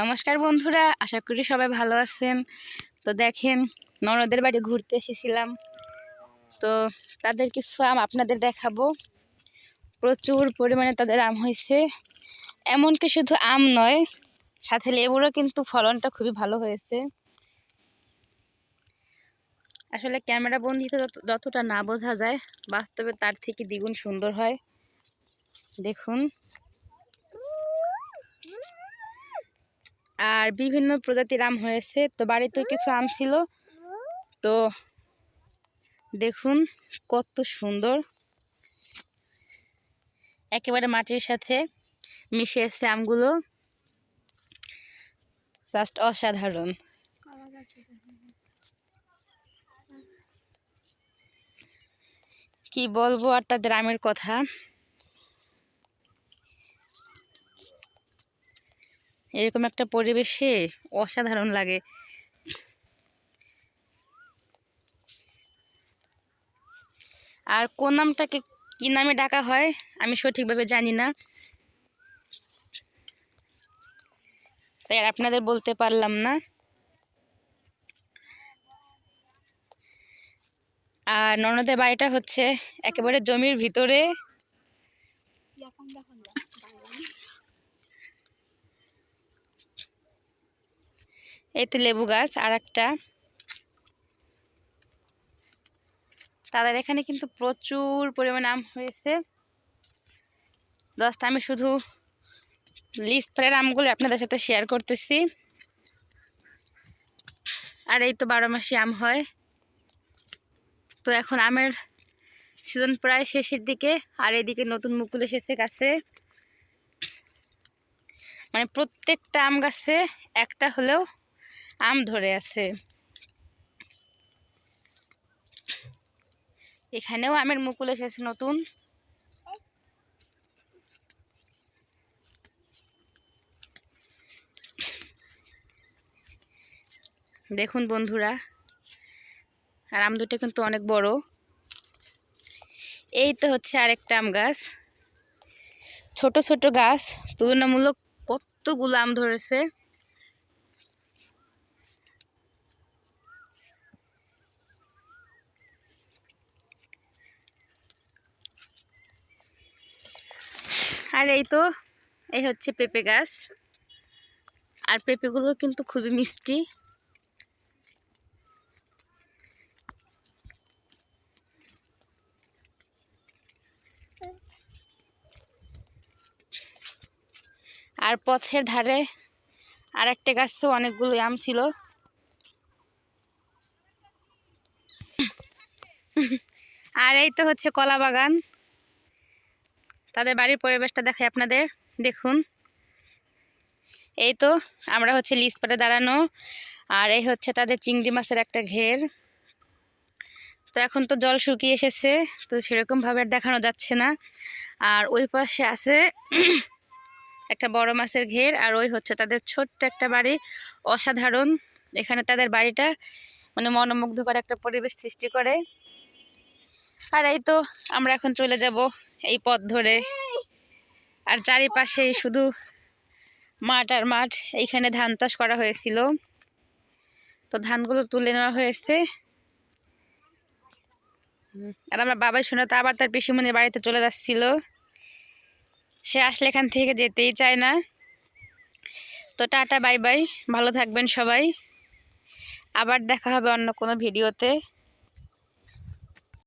নমস্কার বন্ধুরা, আশা করি সবাই ভালো আছেন। তো দেখেন, ননদের বাড়ি ঘুরতে এসেছিলাম। তো তাদের কিছু আম আপনাদের দেখাবো। প্রচুর পরিমাণে তাদের আম হয়েছে। এমনকি শুধু আম নয়, সাথে লেবুরও কিন্তু ফলনটা খুবই ভালো হয়েছে। আসলে ক্যামেরা বন্দিতে যতটা না বোঝা যায়, বাস্তবে তার থেকে দ্বিগুণ সুন্দর হয়। দেখুন, আর বিভিন্ন প্রজাতির আম হয়েছে। তো বাড়িতেও কিছু আম ছিল, তো দেখুন কত সুন্দর, একেবারে মাটির সাথে মিশে এসেছে আমগুলো, জাস্ট অসাধারণ। কি বলবো আর তাদের আমের কথা। এরকম একটা পরিবেশে অসাধারণ লাগে। আর কোন আমটাকে কি নামে ডাকা হয় আমি সঠিকভাবে জানি না, তাই আর আপনাদের বলতে পারলাম না। আর ননদের বাড়িটা হচ্ছে একেবারে জমির ভিতরে। এই তো লেবু গাছ আর একটা। তাদের এখানে কিন্তু প্রচুর পরিমাণে আম হয়েছে। জাস্ট আমি শুধু লিস্ট প্রায়ের আমগুলো আপনাদের সাথে শেয়ার করতেছি। আর এই তো 12 মাসি আম হয়। তো এখন আমের সিজন প্রায় শেষের দিকে, আর এদিকে নতুন মুকুল এসেছে গাছে। মানে প্রত্যেকটা আম গাছে একটা হলেও আম ধরে আছে। এখানেও আমের মুকুল এসেছে নতুন। দেখুন বন্ধুরা, আর আম দুটো কিন্তু অনেক বড়। এই তো হচ্ছে আরেকটা আম গাছ, ছোট ছোট গাছ, তুলনামূলক কতগুলো আম ধরেছে। আর এই হচ্ছে পেঁপে গাছ। আর পেঁপেগুলো কিন্তু খুবই মিষ্টি। আর পথের ধারে আর একটা গাছে অনেকগুলো আম ছিল। আর এই তো হচ্ছে কলা বাগান। তাদের বাড়ির পরিবেশটা দেখাই আপনাদের। দেখুন, এই তো আমরা হচ্ছে লিজ পাটে দাঁড়ানো, আর এই হচ্ছে তাদের চিংড়ি মাছের একটা ঘের। তো এখন তো জল শুকিয়ে এসেছে, তো সেরকমভাবে আর দেখানো যাচ্ছে না। আর ওই পাশে আছে একটা বড় মাছের ঘের, আর ওই হচ্ছে তাদের ছোট্ট একটা বাড়ি। অসাধারণ। এখানে তাদের বাড়িটা মানে মনোমুগ্ধকর একটা পরিবেশ সৃষ্টি করে। আর এই তো আমরা এখন চলে যাব এই পথ ধরে। আর চারিপাশেই শুধু মাঠ আর মাঠ। এইখানে ধান চাষ করা হয়েছিল, তো ধানগুলো তুলে নেওয়া হয়েছে। আর আমার বাবাই শুনে তো আবার তার পিসিমণির বাড়িতে চলে যাচ্ছিল। সে আসলে এখান থেকে যেতেই চায় না। তো টাটা, বাই বাই, ভালো থাকবেন সবাই। আবার দেখা হবে অন্য কোনো ভিডিওতে।